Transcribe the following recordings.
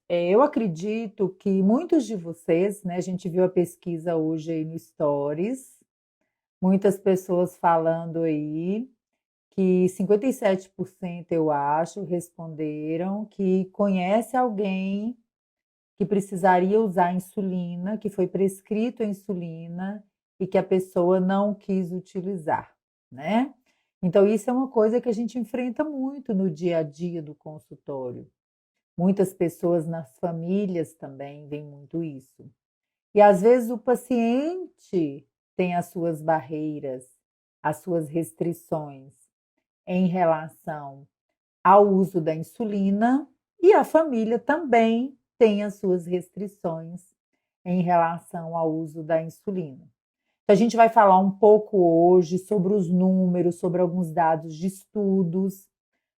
Eu acredito que muitos de vocês, né, a gente viu a pesquisa hoje aí no Stories, muitas pessoas falando aí que 57% eu acho responderam que conhece alguém que precisaria usar insulina, que foi prescrito a insulina e que a pessoa não quis utilizar, né? Então isso é uma coisa que a gente enfrenta muito no dia a dia do consultório. Muitas pessoas nas famílias também veem muito isso. E às vezes o paciente tem as suas barreiras, as suas restrições em relação ao uso da insulina e a família também tem as suas restrições em relação ao uso da insulina. Então, a gente vai falar um pouco hoje sobre os números, sobre alguns dados de estudos,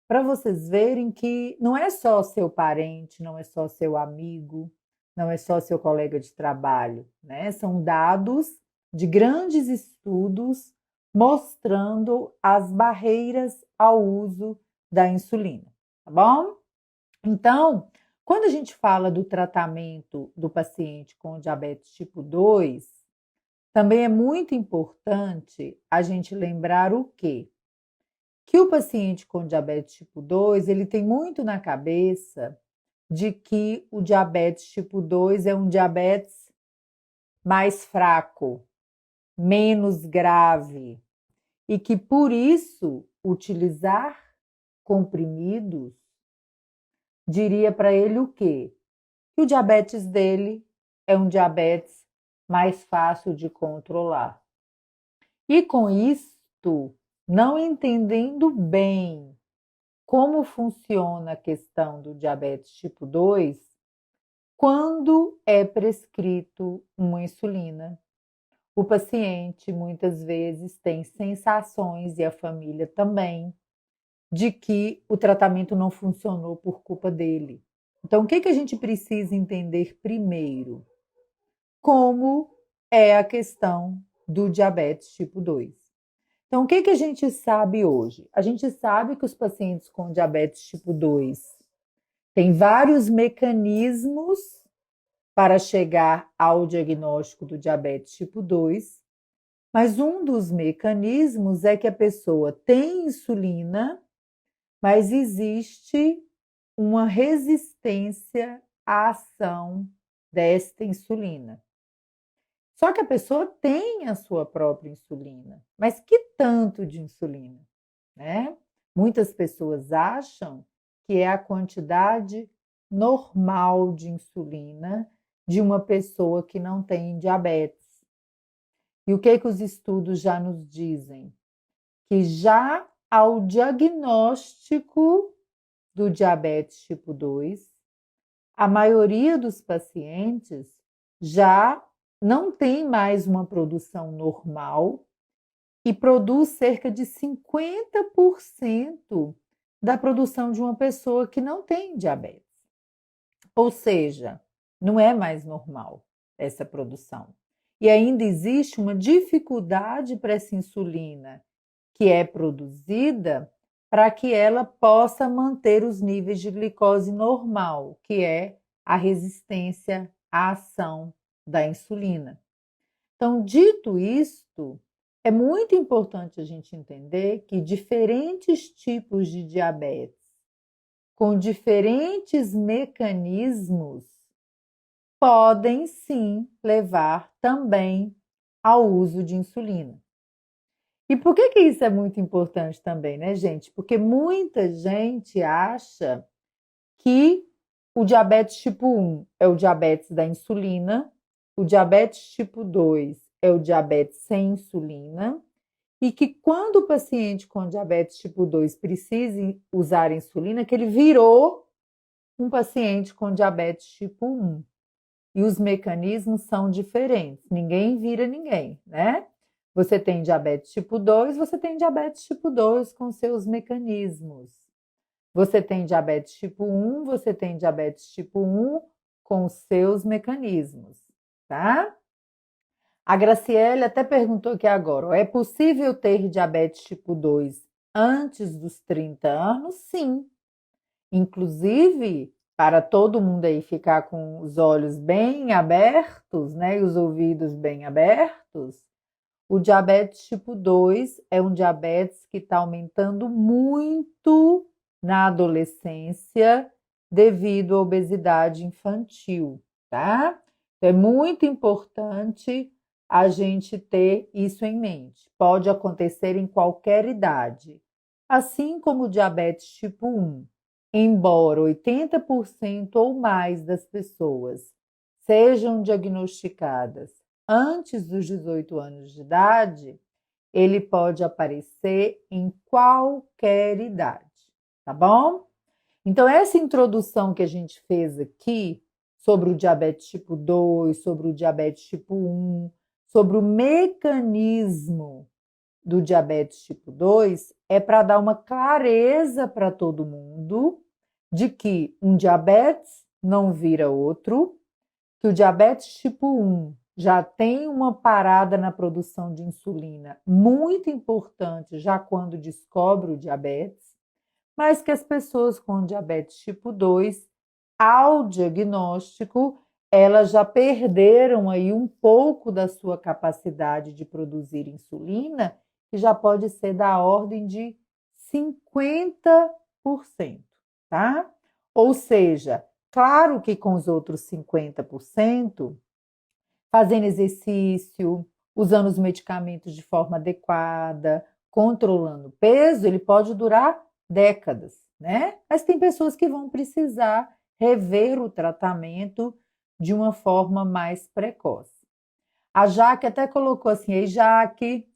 para vocês verem que não é só seu parente, não é só seu amigo, não é só seu colega de trabalho, né? São dados de grandes estudos mostrando as barreiras ao uso da insulina, tá bom? Então, quando a gente fala do tratamento do paciente com diabetes tipo 2, também é muito importante a gente lembrar o quê? Que o paciente com diabetes tipo 2, ele tem muito na cabeça de que o diabetes tipo 2 é um diabetes mais fraco, menos grave, e que por isso utilizar comprimidos diria para ele o quê? Que o diabetes dele é um diabetes mais fácil de controlar. E com isto, não entendendo bem como funciona a questão do diabetes tipo 2, quando é prescrito uma insulina, o paciente muitas vezes tem sensações, e a família também, de que o tratamento não funcionou por culpa dele. Então, o que a gente precisa entender primeiro? Como é a questão do diabetes tipo 2. Então, o que a gente sabe hoje? A gente sabe que os pacientes com diabetes tipo 2 têm vários mecanismos para chegar ao diagnóstico do diabetes tipo 2, mas um dos mecanismos é que a pessoa tem insulina, mas existe uma resistência à ação desta insulina. Só que a pessoa tem a sua própria insulina, mas que tanto de insulina, né? Muitas pessoas acham que é a quantidade normal de insulina de uma pessoa que não tem diabetes. E o que os estudos já nos dizem? Que já ao diagnóstico do diabetes tipo 2, a maioria dos pacientes já não tem mais uma produção normal e produz cerca de 50% da produção de uma pessoa que não tem diabetes. Ou seja, não é mais normal essa produção. E ainda existe uma dificuldade para essa insulina que é produzida para que ela possa manter os níveis de glicose normal, que é a resistência à ação da insulina. Então, dito isto, é muito importante a gente entender que diferentes tipos de diabetes, com diferentes mecanismos, podem sim levar também ao uso de insulina. E por que isso é muito importante também, né, gente? Porque muita gente acha que o diabetes tipo 1 é o diabetes da insulina, o diabetes tipo 2 é o diabetes sem insulina, e que quando o paciente com diabetes tipo 2 precisa usar insulina, que ele virou um paciente com diabetes tipo 1. E os mecanismos são diferentes. Ninguém vira ninguém, né? Você tem diabetes tipo 2, você tem diabetes tipo 2 com seus mecanismos. Você tem diabetes tipo 1, você tem diabetes tipo 1 com seus mecanismos, tá? A Graciele até perguntou aqui agora, é possível ter diabetes tipo 2 antes dos 30 anos? Sim. Inclusive, para todo mundo aí ficar com os olhos bem abertos, né, e os ouvidos bem abertos, o diabetes tipo 2 é um diabetes que está aumentando muito na adolescência devido à obesidade infantil, tá? É muito importante a gente ter isso em mente. Pode acontecer em qualquer idade. Assim como o diabetes tipo 1, embora 80% ou mais das pessoas sejam diagnosticadas antes dos 18 anos de idade, ele pode aparecer em qualquer idade, tá bom? Então, essa introdução que a gente fez aqui sobre o diabetes tipo 2, sobre o diabetes tipo 1, sobre o mecanismo do diabetes tipo 2, é para dar uma clareza para todo mundo de que um diabetes não vira outro, que o diabetes tipo 1 já tem uma parada na produção de insulina muito importante já quando descobre o diabetes, mas que as pessoas com diabetes tipo 2, ao diagnóstico, elas já perderam aí um pouco da sua capacidade de produzir insulina, que já pode ser da ordem de 50%, tá? Ou seja, claro que com os outros 50%, fazendo exercício, usando os medicamentos de forma adequada, controlando o peso, ele pode durar décadas, né? Mas tem pessoas que vão precisar rever o tratamento de uma forma mais precoce. A Jaque até colocou assim, ei Jaque,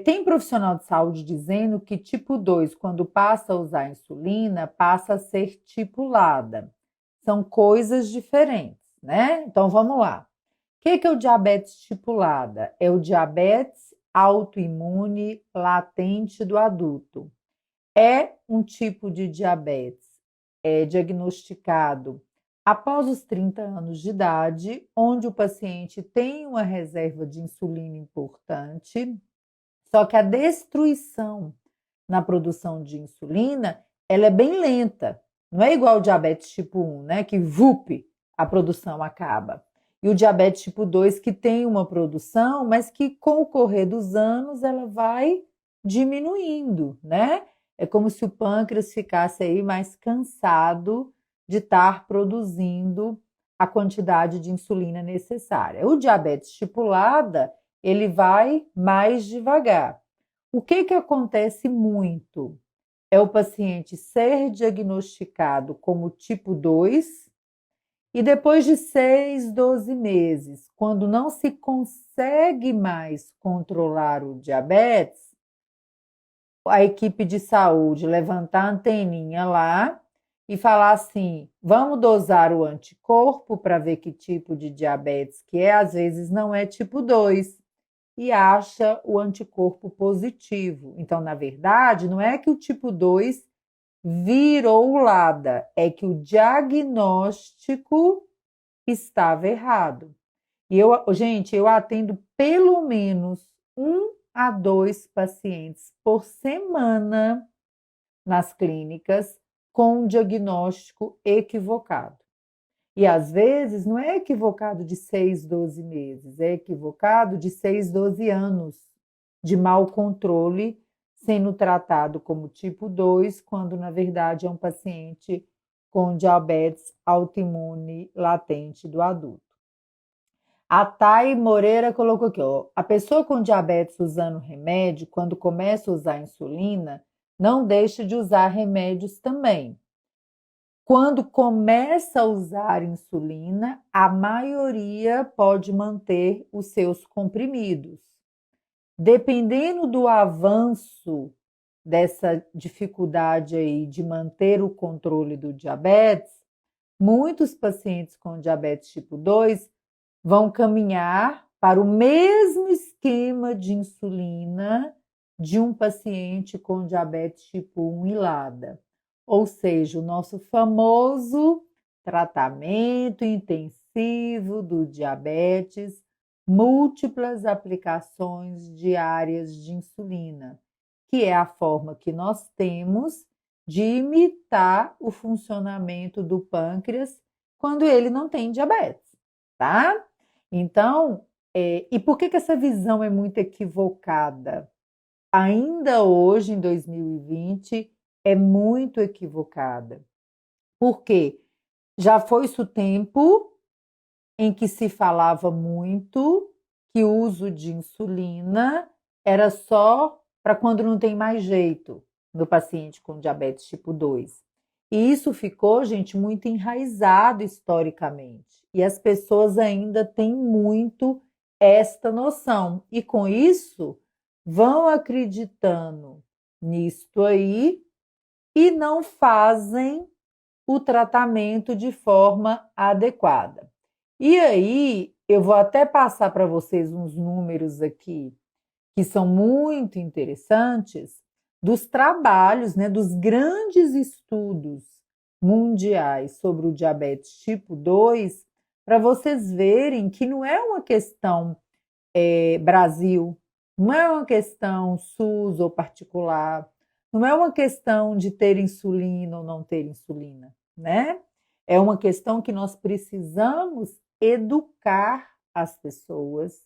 tem profissional de saúde dizendo que tipo 2, quando passa a usar insulina, passa a ser tipulada. São coisas diferentes, né? Então vamos lá. O que é o diabetes tipulada? É o diabetes autoimune latente do adulto. É um tipo de diabetes diagnosticado após os 30 anos de idade, onde o paciente tem uma reserva de insulina importante, só que a destruição na produção de insulina, ela é bem lenta. Não é igual o diabetes tipo 1, né, que a produção acaba. E o diabetes tipo 2 que tem uma produção, mas que com o correr dos anos ela vai diminuindo, né? É como se o pâncreas ficasse aí mais cansado de estar produzindo a quantidade de insulina necessária. O diabetes estipulada, ele vai mais devagar. O que acontece muito? É o paciente ser diagnosticado como tipo 2 e depois de 6, 12 meses, quando não se consegue mais controlar o diabetes, a equipe de saúde levantar a anteninha lá e falar assim: vamos dosar o anticorpo para ver que tipo de diabetes que é, às vezes não é tipo 2 e acha o anticorpo positivo. Então, na verdade, não é que o tipo 2 virou LADA, é que o diagnóstico estava errado. E gente, eu atendo pelo menos 1 a 2 pacientes por semana nas clínicas com um diagnóstico equivocado. E às vezes não é equivocado de 6, 12 meses, é equivocado de 6, 12 anos de mau controle, sendo tratado como tipo 2, quando na verdade é um paciente com diabetes autoimune latente do adulto. A Thay Moreira colocou aqui, ó, a pessoa com diabetes usando remédio, quando começa a usar insulina, não deixa de usar remédios também. Quando começa a usar insulina, a maioria pode manter os seus comprimidos. Dependendo do avanço dessa dificuldade aí de manter o controle do diabetes, muitos pacientes com diabetes tipo 2 vão caminhar para o mesmo esquema de insulina de um paciente com diabetes tipo 1 e LADA. Ou seja, o nosso famoso tratamento intensivo do diabetes, múltiplas aplicações diárias de insulina, que é a forma que nós temos de imitar o funcionamento do pâncreas quando ele não tem diabetes, tá? Então, e por que essa visão é muito equivocada? Ainda hoje, em 2020, é muito equivocada. Por quê? Já foi-se o tempo em que se falava muito que o uso de insulina era só para quando não tem mais jeito no paciente com diabetes tipo 2. E isso ficou, gente, muito enraizado historicamente. E as pessoas ainda têm muito esta noção. E com isso, vão acreditando nisto aí e não fazem o tratamento de forma adequada. E aí, eu vou até passar para vocês uns números aqui que são muito interessantes dos trabalhos, né, dos grandes estudos mundiais sobre o diabetes tipo 2, para vocês verem que não é uma questão Brasil, não é uma questão SUS ou particular, não é uma questão de ter insulina ou não ter insulina, né? É uma questão que nós precisamos educar as pessoas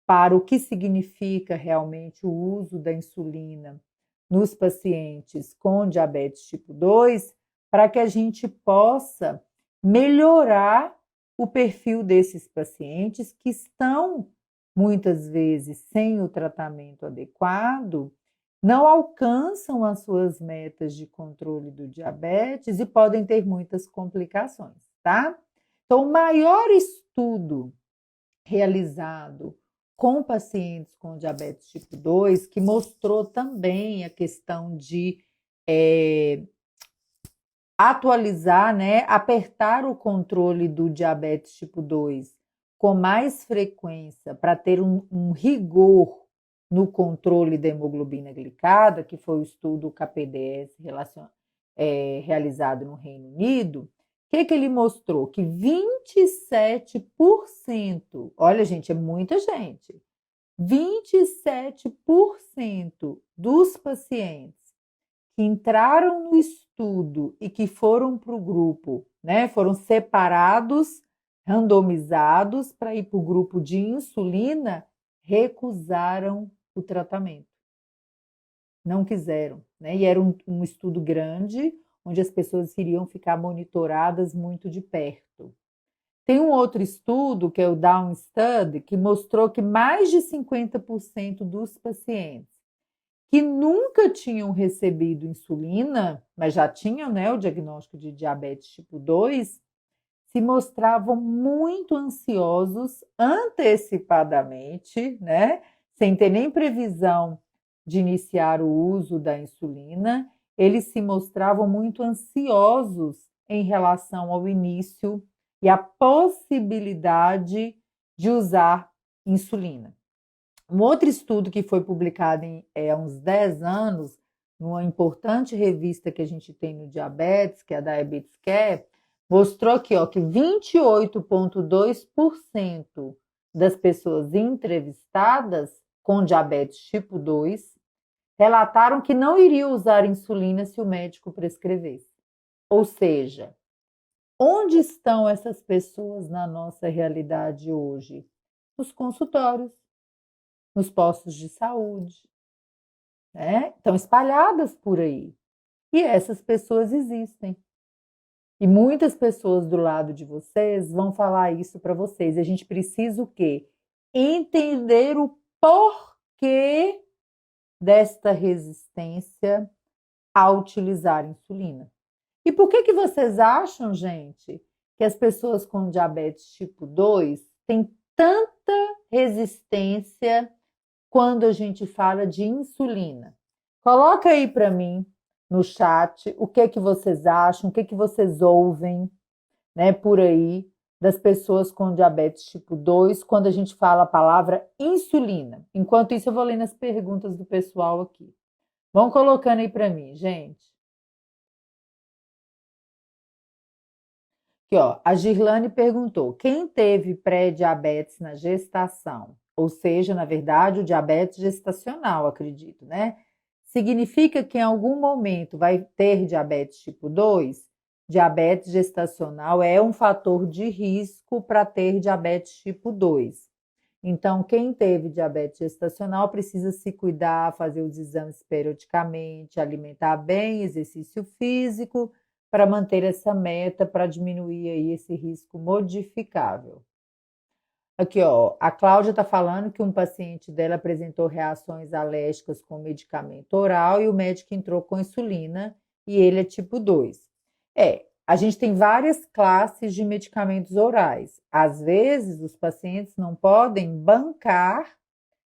para o que significa realmente o uso da insulina nos pacientes com diabetes tipo 2, para que a gente possa melhorar o perfil desses pacientes que estão muitas vezes sem o tratamento adequado, não alcançam as suas metas de controle do diabetes e podem ter muitas complicações, tá? Então, o maior estudo realizado com pacientes com diabetes tipo 2, que mostrou também a questão de atualizar, né, apertar o controle do diabetes tipo 2 com mais frequência para ter um rigor no controle da hemoglobina glicada, que foi o estudo KPDS realizado no Reino Unido. O que ele mostrou? Que 27%, olha, gente, é muita gente, 27% dos pacientes que entraram no estudo e que foram para o grupo, né, foram separados, randomizados para ir para o grupo de insulina, recusaram o tratamento. Não quiseram, né? E era um estudo grande, onde as pessoas iriam ficar monitoradas muito de perto. Tem um outro estudo, que é o Down Study, que mostrou que mais de 50% dos pacientes que nunca tinham recebido insulina, mas já tinham, né, o diagnóstico de diabetes tipo 2, se mostravam muito ansiosos antecipadamente, né, sem ter nem previsão de iniciar o uso da insulina, eles se mostravam muito ansiosos em relação ao início e à possibilidade de usar insulina. Um outro estudo que foi publicado há uns 10 anos, numa importante revista que a gente tem no diabetes, que é a Diabetes Care, mostrou aqui, ó, que 28,2% das pessoas entrevistadas com diabetes tipo 2 relataram que não iriam usar insulina se o médico prescrevesse. Ou seja, onde estão essas pessoas na nossa realidade hoje? Nos consultórios, nos postos de saúde, né? Estão espalhadas por aí. E essas pessoas existem. E muitas pessoas do lado de vocês vão falar isso para vocês. A gente precisa o quê? Entender o porquê desta resistência a utilizar insulina. E por que vocês acham, gente, que as pessoas com diabetes tipo 2 têm tanta resistência quando a gente fala de insulina? Coloca aí para mim no chat o que vocês acham, o que vocês ouvem, né, por aí das pessoas com diabetes tipo 2 quando a gente fala a palavra insulina. Enquanto isso, eu vou lendo as perguntas do pessoal aqui. Vão colocando aí para mim, gente. Aqui, ó, a Girlane perguntou: quem teve pré-diabetes na gestação, ou seja, na verdade, o diabetes gestacional, acredito, né? significa que em algum momento vai ter diabetes tipo 2? Diabetes gestacional é um fator de risco para ter diabetes tipo 2. Então, quem teve diabetes gestacional precisa se cuidar, fazer os exames periodicamente, alimentar bem, exercício físico, para manter essa meta, para diminuir aí esse risco modificável. Aqui, ó, a Cláudia está falando que um paciente dela apresentou reações alérgicas com medicamento oral e o médico entrou com insulina e ele é tipo 2. A gente tem várias classes de medicamentos orais. Às vezes, os pacientes não podem bancar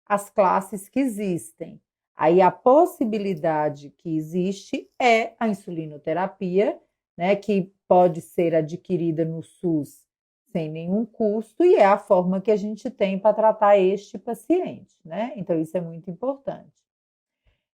as classes que existem. Aí a possibilidade que existe é a insulinoterapia, né, que pode ser adquirida no SUS sem nenhum custo e é a forma que a gente tem para tratar este paciente, né? Então isso é muito importante.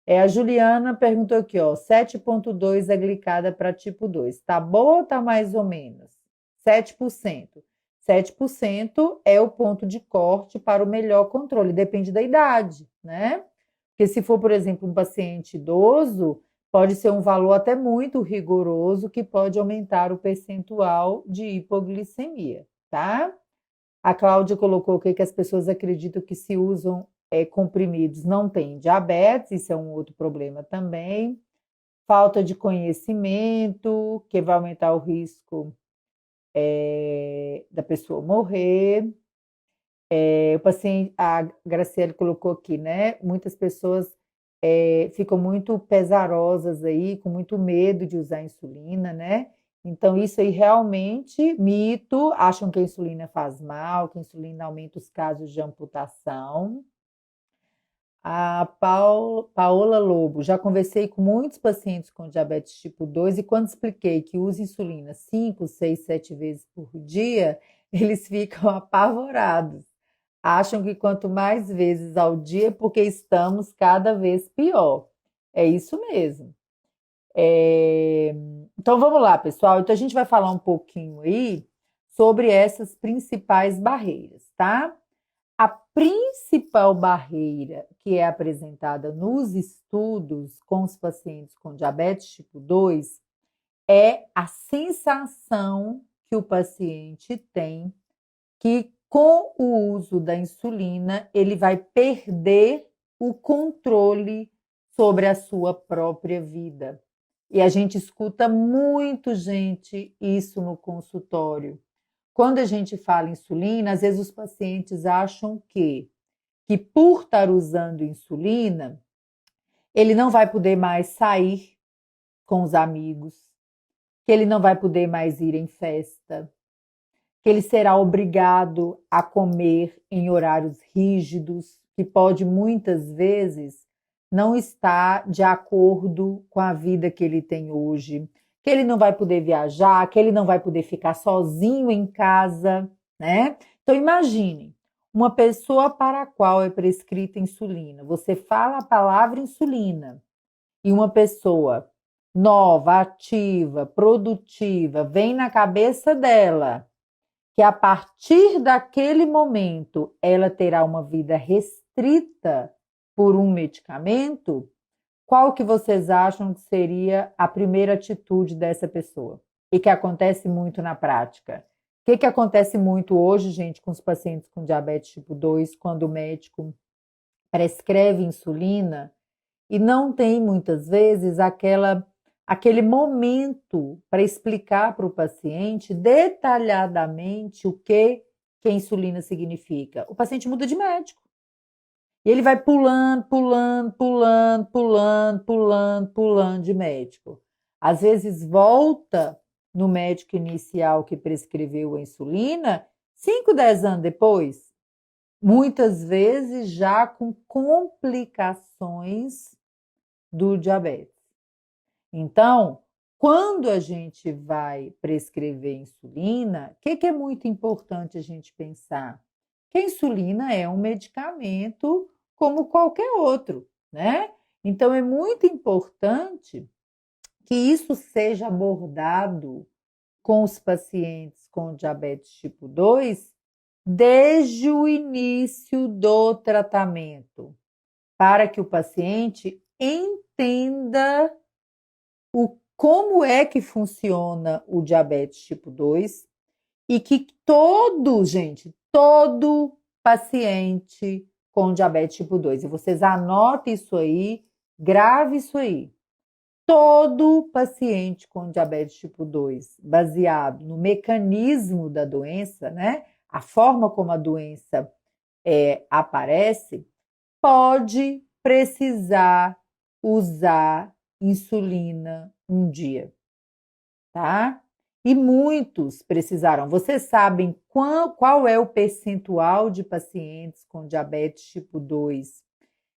A Juliana perguntou aqui, ó, 7,2 a glicada para tipo 2. Tá boa ou tá mais ou menos? 7%. 7% é o ponto de corte para o melhor controle, depende da idade, né? Porque se for, por exemplo, um paciente idoso, pode ser um valor até muito rigoroso que pode aumentar o percentual de hipoglicemia, tá? A Cláudia colocou aqui que as pessoas acreditam que se usam comprimidos não tem diabetes, isso é um outro problema também. Falta de conhecimento, que vai aumentar o risco da pessoa morrer. O paciente, a Graciele colocou aqui, né? Muitas pessoas ficam muito pesarosas aí, com muito medo de usar insulina, né? Então, isso aí realmente, mito, acham que a insulina faz mal, que a insulina aumenta os casos de amputação. A Paola Lobo, já conversei com muitos pacientes com diabetes tipo 2 e quando expliquei que usa insulina 5, 6, 7 vezes por dia, eles ficam apavorados. Acham que quanto mais vezes ao dia, porque estamos cada vez pior. É isso mesmo. Então vamos lá, pessoal. Então a gente vai falar um pouquinho aí sobre essas principais barreiras, tá? A principal barreira que é apresentada nos estudos com os pacientes com diabetes tipo 2 é a sensação que o paciente tem que com o uso da insulina ele vai perder o controle sobre a sua própria vida. E a gente escuta muito, gente, isso no consultório. Quando a gente fala insulina, às vezes os pacientes acham que por estar usando insulina, ele não vai poder mais sair com os amigos, que ele não vai poder mais ir em festa, que ele será obrigado a comer em horários rígidos, que pode muitas vezes não estar de acordo com a vida que ele tem hoje, que ele não vai poder viajar, que ele não vai poder ficar sozinho em casa, né? Então imagine, uma pessoa para a qual é prescrita insulina, você fala a palavra insulina e uma pessoa nova, ativa, produtiva, vem na cabeça dela que a partir daquele momento ela terá uma vida restrita por um medicamento, qual que vocês acham que seria a primeira atitude dessa pessoa? E que acontece muito na prática. O que acontece muito hoje, gente, com os pacientes com diabetes tipo 2, quando o médico prescreve insulina e não tem muitas vezes aquele momento para explicar para o paciente detalhadamente o que a insulina significa. O paciente muda de médico. E ele vai pulando, pulando, pulando, pulando, pulando, pulando de médico. Às vezes volta no médico inicial que prescreveu a insulina 5, 10 anos depois. Muitas vezes já com complicações do diabetes. Então, quando a gente vai prescrever insulina, o que é muito importante a gente pensar? Que a insulina é um medicamento como qualquer outro, né? Então, é muito importante que isso seja abordado com os pacientes com diabetes tipo 2 desde o início do tratamento, para que o paciente entenda entenda como é que funciona o diabetes tipo 2 e que todo paciente com diabetes tipo 2, e vocês anotem isso aí, grave isso aí. Todo paciente com diabetes tipo 2, baseado no mecanismo da doença, né? A forma como a doença aparece, pode precisar usar insulina um dia, tá? E muitos precisaram. Vocês sabem qual é o percentual de pacientes com diabetes tipo 2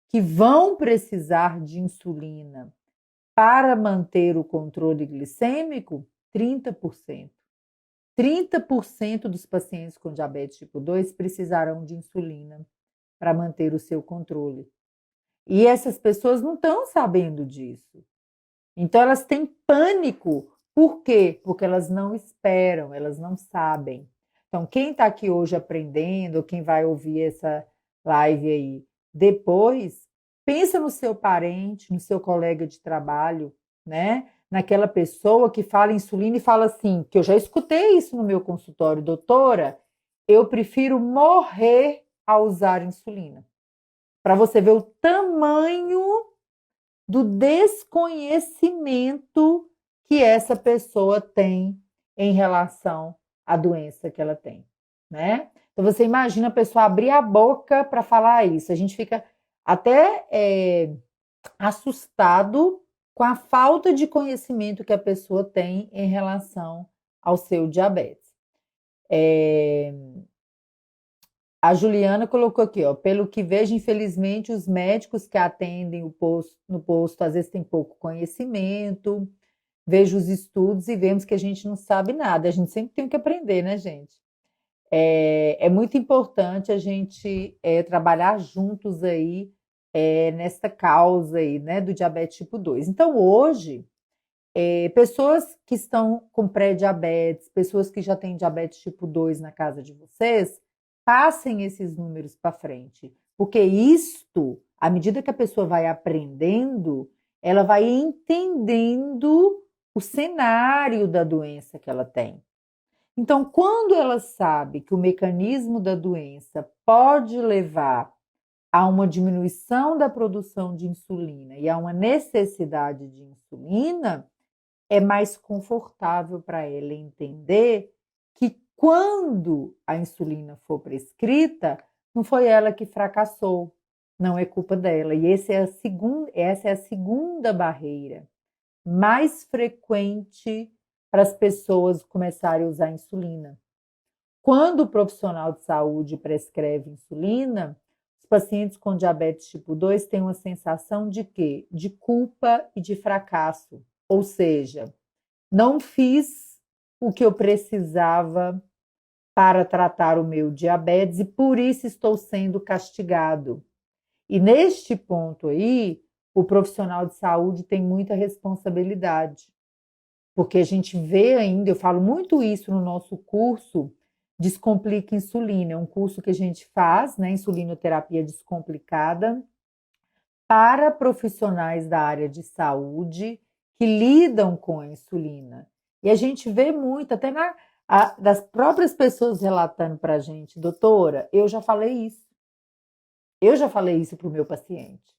que vão precisar de insulina para manter o controle glicêmico? 30%. 30% dos pacientes com diabetes tipo 2 precisarão de insulina para manter o seu controle. E essas pessoas não estão sabendo disso. Então, elas têm pânico. Por quê? Porque elas não esperam, elas não sabem. Então, quem está aqui hoje aprendendo, quem vai ouvir essa live aí depois, pensa no seu parente, no seu colega de trabalho, né? Naquela pessoa que fala insulina e fala assim, que eu já escutei isso no meu consultório, doutora, eu prefiro morrer a usar insulina. Para você ver o tamanho do desconhecimento que essa pessoa tem em relação à doença que ela tem, né? Então você imagina a pessoa abrir a boca para falar isso, a gente fica até assustado com a falta de conhecimento que a pessoa tem em relação ao seu diabetes. A Juliana colocou aqui, ó, pelo que vejo, infelizmente, os médicos que atendem no posto às vezes têm pouco conhecimento. Vejo os estudos e vemos que a gente não sabe nada. A gente sempre tem que aprender, né, gente? É muito importante a gente trabalhar juntos aí nessa causa aí, né, do diabetes tipo 2. Então, hoje, pessoas que estão com pré-diabetes, pessoas que já têm diabetes tipo 2 na casa de vocês, passem esses números para frente. Porque isto, à medida que a pessoa vai aprendendo, ela vai entendendo o cenário da doença que ela tem. Então, quando ela sabe que o mecanismo da doença pode levar a uma diminuição da produção de insulina e a uma necessidade de insulina, é mais confortável para ela entender que quando a insulina for prescrita, não foi ela que fracassou, não é culpa dela. E essa é a segunda barreira mais frequente para as pessoas começarem a usar insulina. Quando o profissional de saúde prescreve insulina, os pacientes com diabetes tipo 2 têm uma sensação de quê? De culpa e de fracasso. Ou seja, não fiz o que eu precisava para tratar o meu diabetes e por isso estou sendo castigado. E neste ponto aí, o profissional de saúde tem muita responsabilidade, porque a gente vê ainda, eu falo muito isso no nosso curso Descomplica Insulina, é um curso que a gente faz, né, insulinoterapia descomplicada, para profissionais da área de saúde que lidam com a insulina. E a gente vê muito, até das próprias pessoas relatando para a gente, doutora, eu já falei isso. Eu já falei isso para o meu paciente,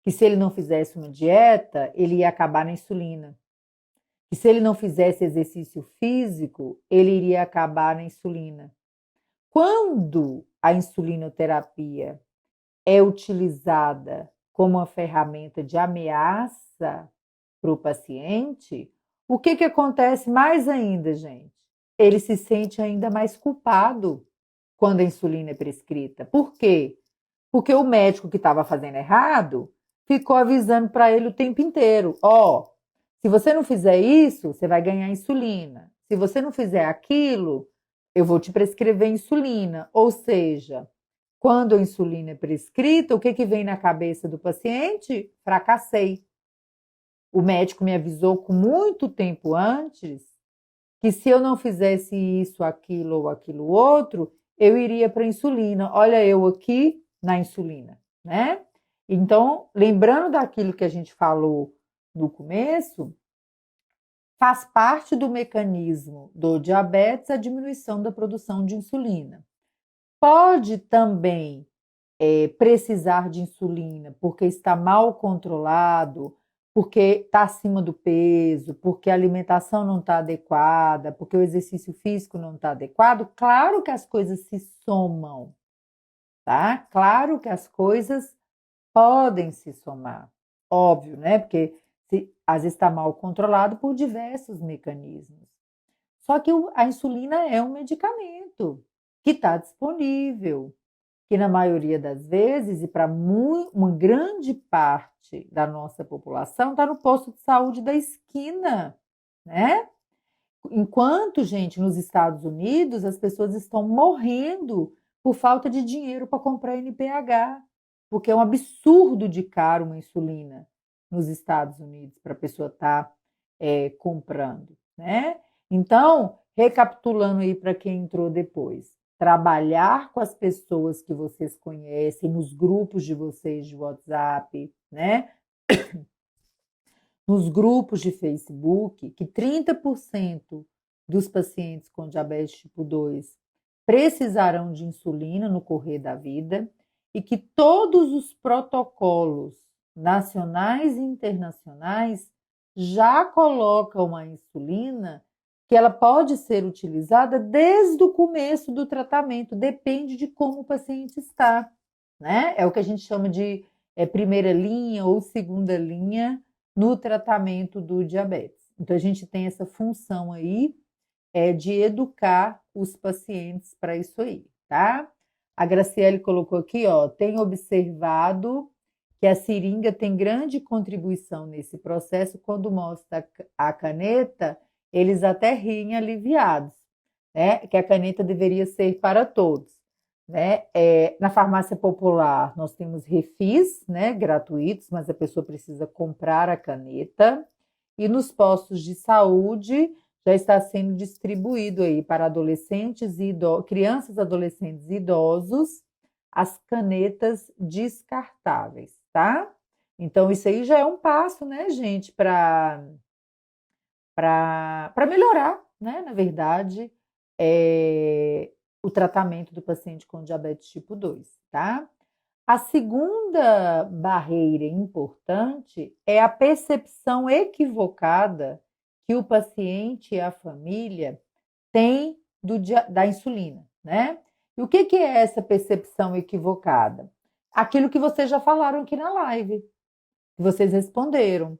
que se ele não fizesse uma dieta, ele ia acabar na insulina. Que se ele não fizesse exercício físico, ele iria acabar na insulina. Quando a insulinoterapia é utilizada como uma ferramenta de ameaça para o paciente, o que acontece mais ainda, gente? Ele se sente ainda mais culpado quando a insulina é prescrita. Por quê? Porque o médico que estava fazendo errado ficou avisando para ele o tempo inteiro: ó, se você não fizer isso, você vai ganhar insulina. Se você não fizer aquilo, eu vou te prescrever insulina. Ou seja, quando a insulina é prescrita, o que vem na cabeça do paciente? Fracassei. O médico me avisou com muito tempo antes que se eu não fizesse isso, aquilo ou aquilo outro, eu iria para a insulina. Olha eu aqui na insulina, né? Então, lembrando daquilo que a gente falou no começo, faz parte do mecanismo do diabetes a diminuição da produção de insulina. Pode também precisar de insulina porque está mal controlado, porque está acima do peso, porque a alimentação não está adequada, porque o exercício físico não está adequado. Claro que as coisas se somam, tá? Claro que as coisas podem se somar. Óbvio, né? Porque às vezes está mal controlado por diversos mecanismos. Só que a insulina é um medicamento que está disponível, que na maioria das vezes, e para uma grande parte da nossa população, está no posto de saúde da esquina, né? Enquanto, gente, nos Estados Unidos, as pessoas estão morrendo por falta de dinheiro para comprar NPH, porque é um absurdo de caro uma insulina nos Estados Unidos para a pessoa estar comprando, né? Então, recapitulando aí para quem entrou depois, trabalhar com as pessoas que vocês conhecem, nos grupos de vocês de WhatsApp, né? Nos grupos de Facebook, que 30% dos pacientes com diabetes tipo 2 precisarão de insulina no correr da vida e que todos os protocolos nacionais e internacionais já colocam a insulina que ela pode ser utilizada desde o começo do tratamento, depende de como o paciente está, né? É o que a gente chama de primeira linha ou segunda linha no tratamento do diabetes. Então, a gente tem essa função aí de educar os pacientes para isso aí, tá? A Graciele colocou aqui, ó, tem observado que a seringa tem grande contribuição nesse processo. Quando mostra a caneta, eles até riem aliviados, né? Que a caneta deveria ser para todos, né? Na farmácia popular, nós temos refis, né, gratuitos, mas a pessoa precisa comprar a caneta. E nos postos de saúde já está sendo distribuído aí para adolescentes e crianças, adolescentes e idosos as canetas descartáveis, tá? Então, isso aí já é um passo, né, gente, para melhorar, né, na verdade, o tratamento do paciente com diabetes tipo 2, tá? A segunda barreira importante é a percepção equivocada que o paciente e a família têm da insulina, né? E o que é essa percepção equivocada? Aquilo que vocês já falaram aqui na live, que vocês responderam.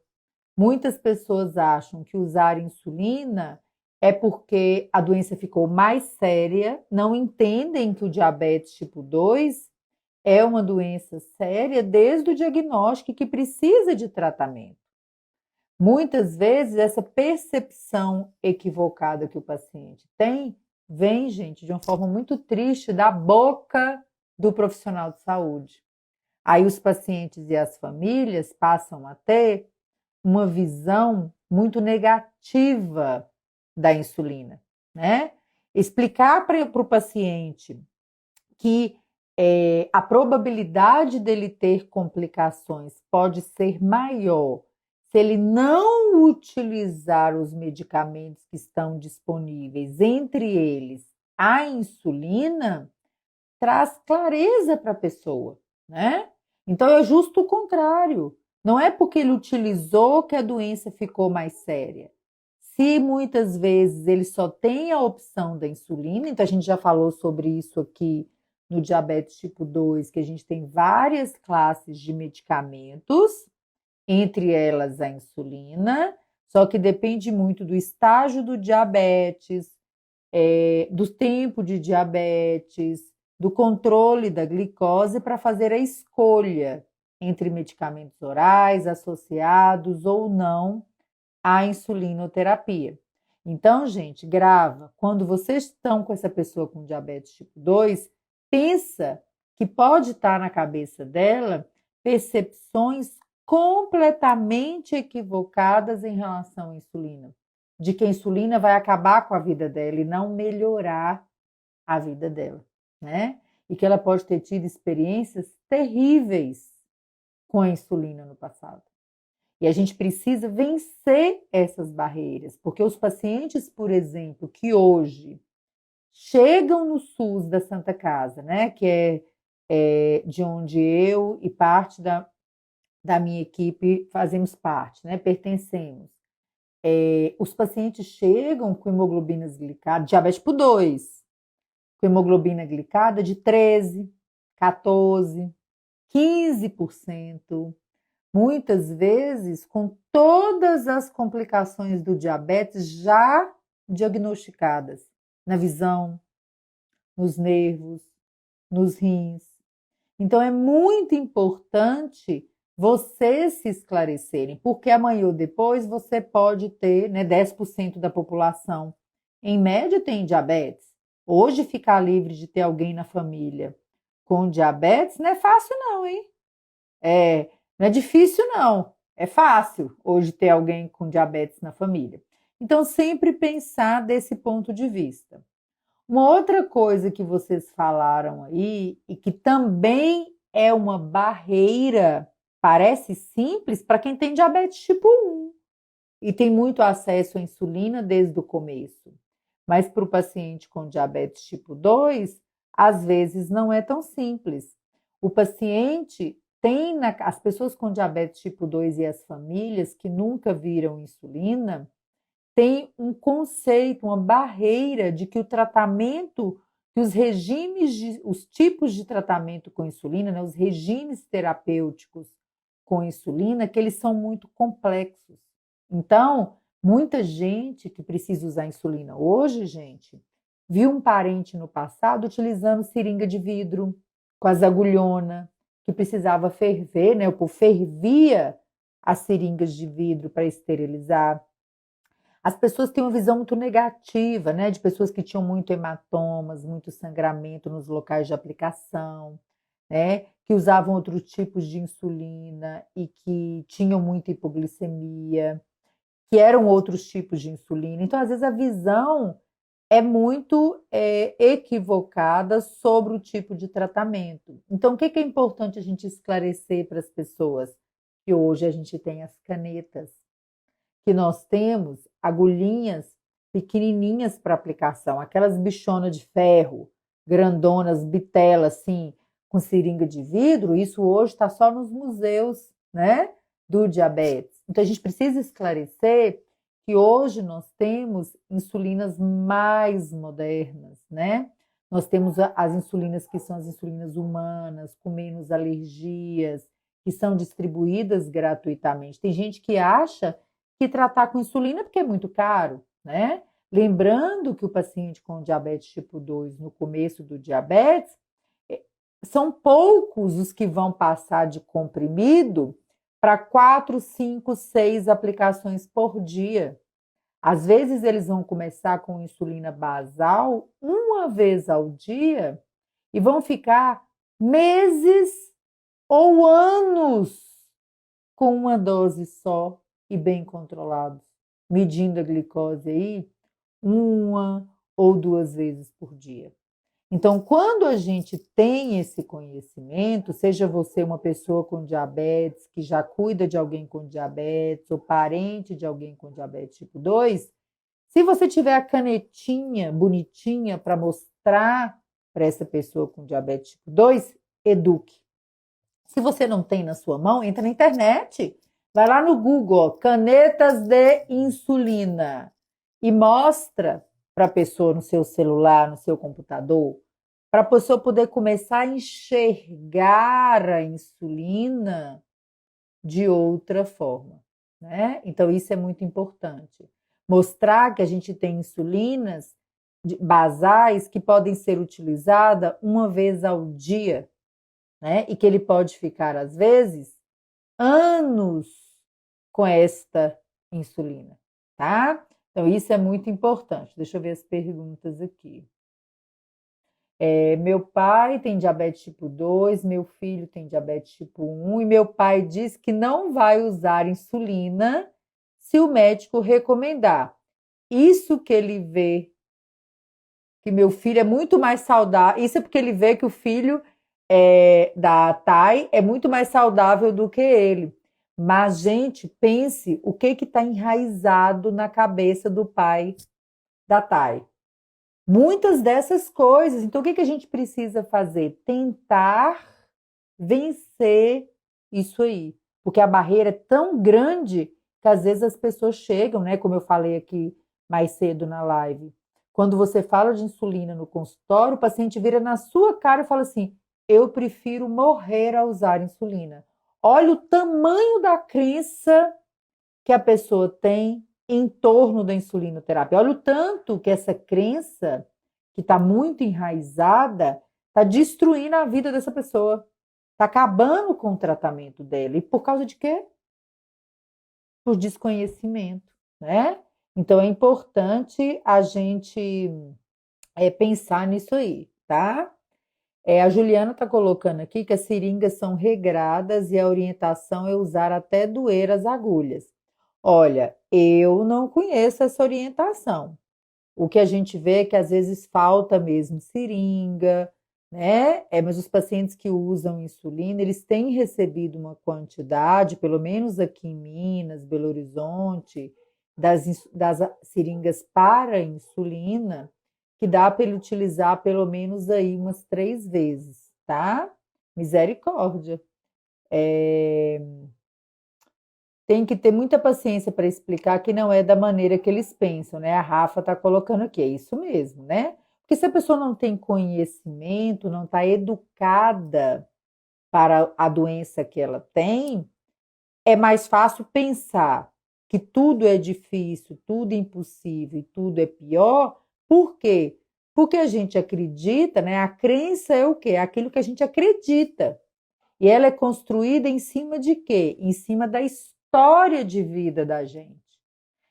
Muitas pessoas acham que usar insulina é porque a doença ficou mais séria, não entendem que o diabetes tipo 2 é uma doença séria desde o diagnóstico que precisa de tratamento. Muitas vezes, essa percepção equivocada que o paciente tem vem, gente, de uma forma muito triste da boca do profissional de saúde. Aí os pacientes e as famílias passam a ter uma visão muito negativa da insulina, né? Explicar para o paciente que a probabilidade dele ter complicações pode ser maior se ele não utilizar os medicamentos que estão disponíveis, entre eles a insulina, traz clareza para a pessoa, né? Então é justo o contrário. Não é porque ele utilizou que a doença ficou mais séria. Se muitas vezes ele só tem a opção da insulina, então a gente já falou sobre isso aqui no diabetes tipo 2, que a gente tem várias classes de medicamentos, entre elas a insulina, só que depende muito do estágio do diabetes, do tempo de diabetes, do controle da glicose para fazer a escolha entre medicamentos orais associados ou não à insulinoterapia. Então, gente, grava. Quando vocês estão com essa pessoa com diabetes tipo 2, pensa que pode estar na cabeça dela percepções completamente equivocadas em relação à insulina. De que a insulina vai acabar com a vida dela e não melhorar a vida dela, né? E que ela pode ter tido experiências terríveis com a insulina no passado. E a gente precisa vencer essas barreiras, porque os pacientes, por exemplo, que hoje chegam no SUS da Santa Casa, né, que é de onde eu e parte da minha equipe fazemos parte, né, pertencemos. Os pacientes chegam com hemoglobinas glicadas, diabetes tipo 2, com hemoglobina glicada de 13, 14, 15%, muitas vezes com todas as complicações do diabetes já diagnosticadas, na visão, nos nervos, nos rins. Então é muito importante vocês se esclarecerem, porque amanhã ou depois você pode ter, né, 10% da população, em média, tem diabetes. Hoje, ficar livre de ter alguém na família com diabetes não é fácil não, hein? Não é difícil não, é fácil hoje ter alguém com diabetes na família. Então, sempre pensar desse ponto de vista. Uma outra coisa que vocês falaram aí, e que também é uma barreira, parece simples, para quem tem diabetes tipo 1 e tem muito acesso à insulina desde o começo. Mas para o paciente com diabetes tipo 2, às vezes não é tão simples. O paciente tem, as pessoas com diabetes tipo 2 e as famílias que nunca viram insulina, tem um conceito, uma barreira de que o tratamento, que os regimes, os tipos de tratamento com insulina, né, os regimes terapêuticos com insulina, que eles são muito complexos. Então, muita gente que precisa usar insulina hoje, gente, viu um parente no passado utilizando seringa de vidro, com as agulhonas, que precisava ferver, né? O povo fervia as seringas de vidro para esterilizar. As pessoas têm uma visão muito negativa, né? De pessoas que tinham muito hematomas, muito sangramento nos locais de aplicação, né? Que usavam outros tipos de insulina e que tinham muita hipoglicemia, que eram outros tipos de insulina. Então, às vezes, a visão é muito equivocada sobre o tipo de tratamento. Então, o que é importante a gente esclarecer para as pessoas? Que hoje a gente tem as canetas, que nós temos agulhinhas pequenininhas para aplicação, aquelas bichonas de ferro, grandonas, bitela, assim, com seringa de vidro, isso hoje está só nos museus, né, do diabetes. Então, a gente precisa esclarecer que hoje nós temos insulinas mais modernas, né? Nós temos as insulinas que são as insulinas humanas, com menos alergias, que são distribuídas gratuitamente. Tem gente que acha que tratar com insulina porque é muito caro, né? Lembrando que o paciente com diabetes tipo 2, no começo do diabetes, são poucos os que vão passar de comprimido para 4, 5, 6 aplicações por dia. Às vezes eles vão começar com insulina basal uma vez ao dia e vão ficar meses ou anos com uma dose só e bem controlados, medindo a glicose aí 1 ou 2 vezes por dia. Então, quando a gente tem esse conhecimento, seja você uma pessoa com diabetes, que já cuida de alguém com diabetes, ou parente de alguém com diabetes tipo 2, se você tiver a canetinha bonitinha para mostrar para essa pessoa com diabetes tipo 2, eduque. Se você não tem na sua mão, entra na internet. Vai lá no Google, canetas de insulina, e mostra para a pessoa no seu celular, no seu computador, para a pessoa poder começar a enxergar a insulina de outra forma, né? Então, isso é muito importante. Mostrar que a gente tem insulinas basais que podem ser utilizadas uma vez ao dia, né? E que ele pode ficar, às vezes, anos com esta insulina, tá? Então, isso é muito importante. Deixa eu ver as perguntas aqui. Meu pai tem diabetes tipo 2, meu filho tem diabetes tipo 1 e meu pai diz que não vai usar insulina se o médico recomendar. Isso que ele vê que meu filho é muito mais saudável, isso é porque ele vê que o filho da Thay é muito mais saudável do que ele. Mas, gente, pense o que está enraizado na cabeça do pai da Thay. Muitas dessas coisas. Então, o que a gente precisa fazer? Tentar vencer isso aí. Porque a barreira é tão grande que às vezes as pessoas chegam, né? Como eu falei aqui mais cedo na live. Quando você fala de insulina no consultório, o paciente vira na sua cara e fala assim: eu prefiro morrer a usar insulina. Olha o tamanho da crença que a pessoa tem em torno da insulinoterapia. Olha o tanto que essa crença, que está muito enraizada, está destruindo a vida dessa pessoa. Está acabando com o tratamento dela. E por causa de quê? Por desconhecimento, né? Então é importante a gente pensar nisso aí, tá? A Juliana está colocando aqui que as seringas são regradas e a orientação é usar até doer as agulhas. Olha, eu não conheço essa orientação. O que a gente vê é que às vezes falta mesmo seringa, né? Mas os pacientes que usam insulina, eles têm recebido uma quantidade, pelo menos aqui em Minas, Belo Horizonte, das seringas para insulina, que dá para ele utilizar pelo menos aí umas 3 vezes, tá? Misericórdia. Tem que ter muita paciência para explicar que não é da maneira que eles pensam, né? A Rafa está colocando aqui, é isso mesmo, né? Porque se a pessoa não tem conhecimento, não está educada para a doença que ela tem, é mais fácil pensar que tudo é difícil, tudo é impossível e tudo é pior. Por quê? Porque a gente acredita, né? A crença é o quê? É aquilo que a gente acredita. E ela é construída em cima de quê? Em cima da história de vida da gente.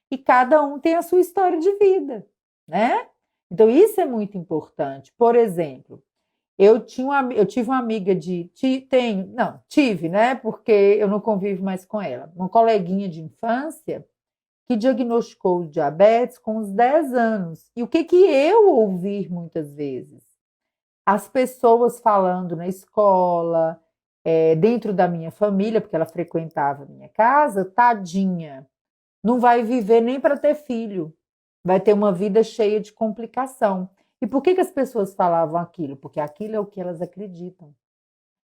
E cada um tem a sua história de vida, né? Então, isso é muito importante. Por exemplo, eu tive uma amiga tive, né? Porque eu não convivo mais com ela. Uma coleguinha de infância que diagnosticou o diabetes com uns 10 anos. E o que eu ouvi muitas vezes? As pessoas falando na escola, dentro da minha família, porque ela frequentava a minha casa, tadinha, não vai viver nem para ter filho, vai ter uma vida cheia de complicação. E por que as pessoas falavam aquilo? Porque aquilo é o que elas acreditam.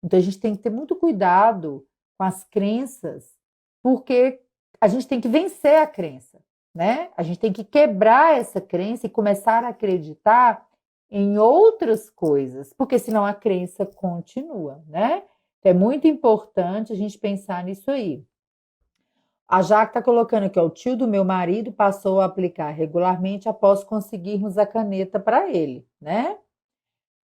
Então a gente tem que ter muito cuidado com as crenças, porque a gente tem que vencer a crença, né? A gente tem que quebrar essa crença e começar a acreditar em outras coisas, porque senão a crença continua, né? Então, é muito importante a gente pensar nisso aí. A Jaque está colocando aqui, ó, o tio do meu marido passou a aplicar regularmente após conseguirmos a caneta para ele, né?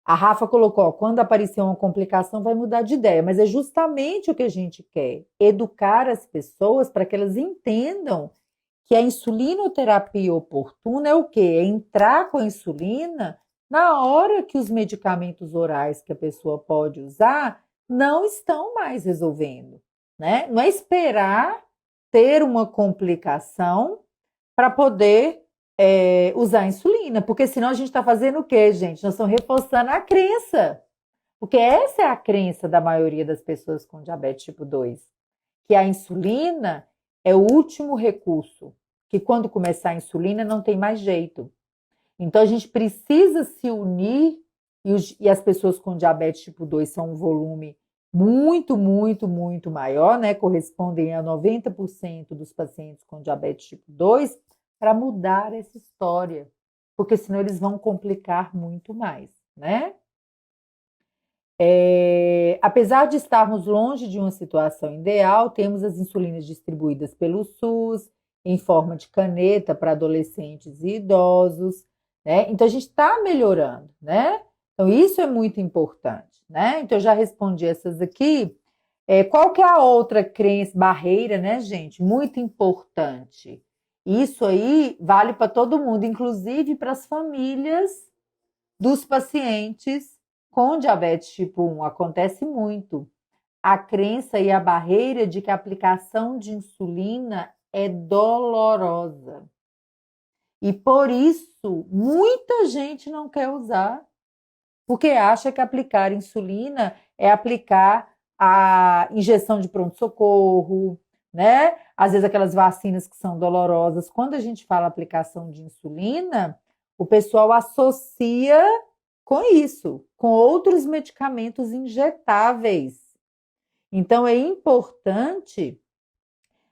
A Rafa colocou, ó, quando aparecer uma complicação vai mudar de ideia, mas é justamente o que a gente quer, educar as pessoas para que elas entendam que a insulinoterapia oportuna é o quê? É entrar com a insulina na hora que os medicamentos orais que a pessoa pode usar não estão mais resolvendo, né? Não é esperar ter uma complicação para poder usar insulina, porque senão a gente está fazendo o quê, gente? Nós estamos reforçando a crença, porque essa é a crença da maioria das pessoas com diabetes tipo 2, que a insulina é o último recurso, que quando começar a insulina não tem mais jeito. Então a gente precisa se unir, e as pessoas com diabetes tipo 2 são um volume muito, muito, muito maior, né? Correspondem a 90% dos pacientes com diabetes tipo 2, para mudar essa história, porque senão eles vão complicar muito mais, né? Apesar de estarmos longe de uma situação ideal, temos as insulinas distribuídas pelo SUS em forma de caneta para adolescentes e idosos, né? Então a gente está melhorando, né? Então isso é muito importante, né? Então eu já respondi essas aqui. Qual que é a outra crença, barreira, né, gente? Muito importante. Isso aí vale para todo mundo, inclusive para as famílias dos pacientes com diabetes tipo 1. Acontece muito. A crença e a barreira de que a aplicação de insulina é dolorosa. E por isso, muita gente não quer usar. porque acha que aplicar insulina é aplicar a injeção de pronto-socorro, né? Às vezes aquelas vacinas que são dolorosas. Quando a gente fala aplicação de insulina, o pessoal associa com isso, com outros medicamentos injetáveis. Então, é importante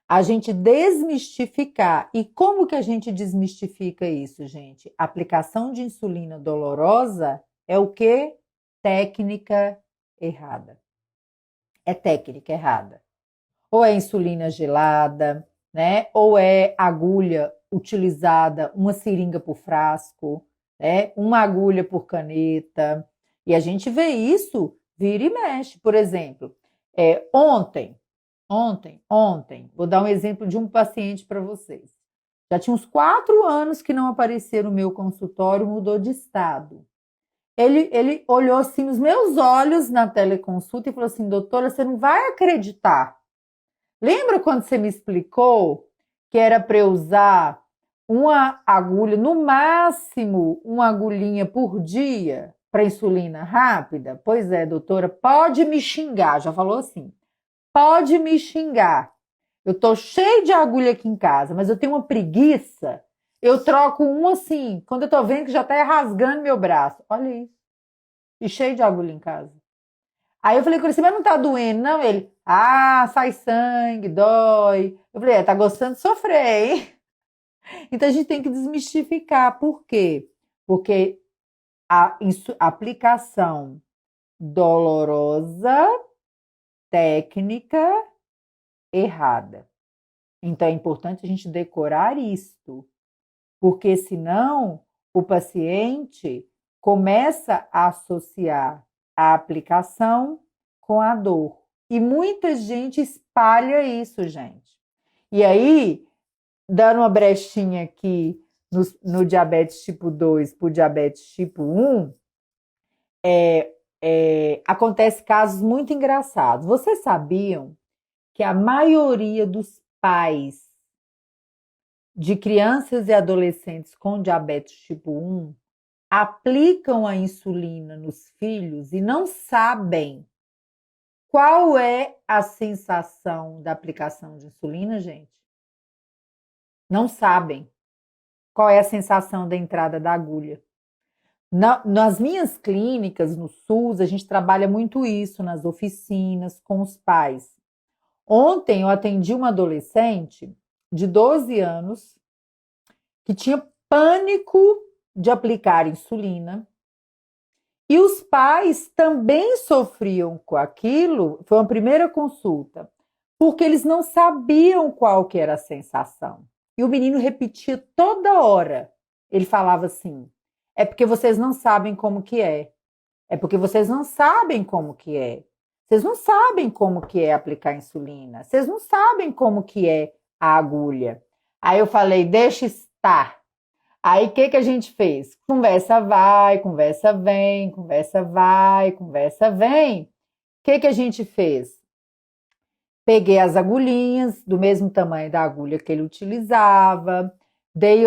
a gente desmistificar. E como que a gente desmistifica isso, gente? A aplicação de insulina dolorosa é o quê? Técnica errada. É técnica errada. Ou é insulina gelada, né? Ou é agulha utilizada, uma seringa por frasco, né? Uma agulha por caneta. E a gente vê isso vira e mexe. Por exemplo, ontem, vou dar um exemplo de um paciente para vocês. Já tinha uns 4 anos que não aparecia no meu consultório, mudou de estado. Ele olhou assim nos meus olhos na teleconsulta e falou assim: doutora, você não vai acreditar. Lembra quando você me explicou que era para eu usar uma agulha, no máximo uma agulhinha por dia para insulina rápida? Pois é, doutora, pode me xingar. Já falou assim. Pode me xingar. Eu tô cheio de agulha aqui em casa, mas eu tenho uma preguiça. Eu troco um assim, quando eu tô vendo que já tá rasgando meu braço. Olha isso. E cheio de agulha em casa. Aí eu falei com ele assim, mas não tá doendo, não? Ele, sai sangue, dói. Eu falei, tá gostando de sofrer, hein? Então a gente tem que desmistificar. Por quê? Porque a aplicação dolorosa, técnica, errada. Então é importante a gente decorar isto, porque senão o paciente começa a associar a aplicação com a dor. E muita gente espalha isso, gente. E aí, dando uma brechinha aqui no diabetes tipo 2 para o diabetes tipo 1, acontece casos muito engraçados. Vocês sabiam que a maioria dos pais de crianças e adolescentes com diabetes tipo 1 aplicam a insulina nos filhos e não sabem qual é a sensação da aplicação de insulina, gente? Não sabem qual é a sensação da entrada da agulha. Nas minhas clínicas, no SUS, a gente trabalha muito isso nas oficinas, com os pais. Ontem eu atendi uma adolescente de 12 anos que tinha pânico de aplicar insulina e os pais também sofriam com aquilo. Foi uma primeira consulta, porque eles não sabiam qual que era a sensação. E o menino repetia toda hora. Ele falava assim: é porque vocês não sabem como que é. É porque vocês não sabem como que é. Vocês não sabem como que é aplicar insulina. Vocês não sabem como que é a agulha. Aí eu falei, deixa estar. Aí o que a gente fez? Conversa vai, conversa vem, conversa vai, conversa vem. O que a gente fez? Peguei as agulhinhas do mesmo tamanho da agulha que ele utilizava, dei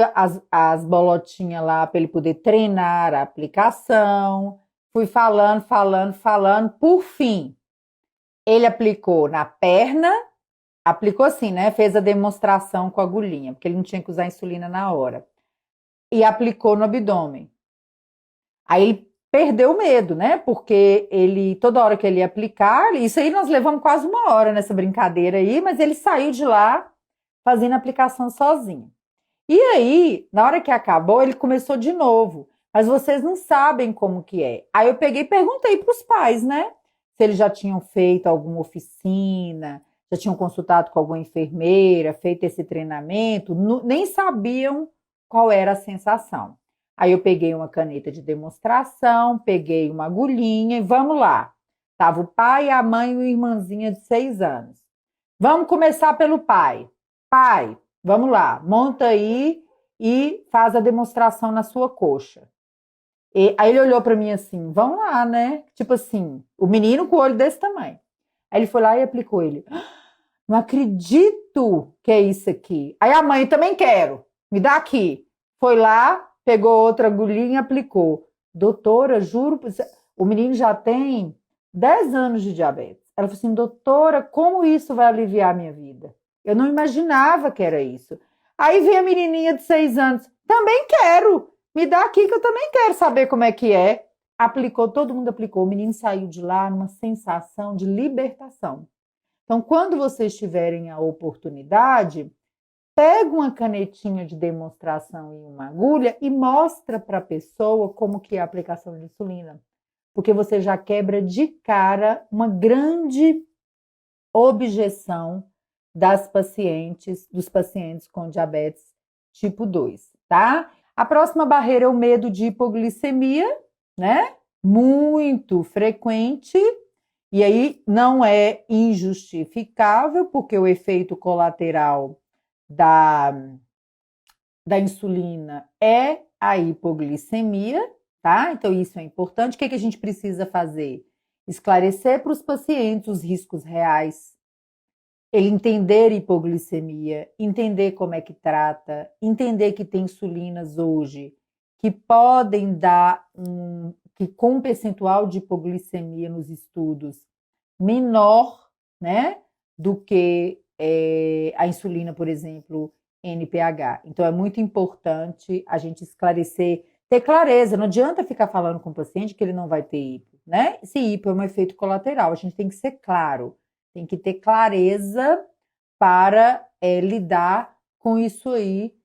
as bolotinhas lá para ele poder treinar a aplicação. Fui falando, falando, falando. Por fim, ele aplicou na perna, aplicou assim, né? Fez a demonstração com a agulhinha, porque ele não tinha que usar insulina na hora. E aplicou no abdômen. Aí ele perdeu o medo, né? Porque ele, toda hora que ele ia aplicar, isso aí nós levamos quase 1 hora nessa brincadeira aí, mas ele saiu de lá fazendo a aplicação sozinho. E aí, na hora que acabou, ele começou de novo. Mas vocês não sabem como que é. Aí eu peguei e perguntei para os pais, né? Se eles já tinham feito alguma oficina, já tinham consultado com alguma enfermeira, feito esse treinamento, nem sabiam qual era a sensação. Aí eu peguei uma caneta de demonstração, peguei uma agulhinha e vamos lá. Tava o pai, a mãe e uma irmãzinha de 6 anos. Vamos começar pelo pai. Pai, vamos lá, monta aí e faz a demonstração na sua coxa. E aí ele olhou para mim assim, vamos lá, né? Tipo assim, o menino com o olho desse tamanho. Aí ele foi lá e aplicou ele. Não acredito que é isso aqui. Aí a mãe, também quero, me dá aqui. Foi lá, pegou outra agulhinha e aplicou. doutora, juro, o menino já tem 10 anos de diabetes. Ela falou assim, doutora, como isso vai aliviar a minha vida? Eu não imaginava que era isso. Aí vem a menininha de 6 anos, também quero, me dá aqui que eu também quero saber como é que é. Aplicou, todo mundo aplicou, o menino saiu de lá numa sensação de libertação. Então, quando vocês tiverem a oportunidade, pega uma canetinha de demonstração e uma agulha e mostra para a pessoa como que é a aplicação de insulina. Porque você já quebra de cara uma grande objeção dos pacientes com diabetes tipo 2, tá? A próxima barreira é o medo de hipoglicemia, né? Muito frequente, e aí não é injustificável, porque o efeito colateral da, da insulina é a hipoglicemia, tá? Então isso é importante. O que a gente precisa fazer? Esclarecer para os pacientes os riscos reais, ele entender hipoglicemia, entender como é que trata, entender que tem insulinas hoje que podem dar que com um percentual de hipoglicemia nos estudos menor, né, do que a insulina, por exemplo, NPH. Então é muito importante a gente esclarecer, ter clareza. Não adianta ficar falando com o paciente que ele não vai ter hipo, né? Esse hipo é um efeito colateral. A gente tem que ser claro, tem que ter clareza para lidar com isso aí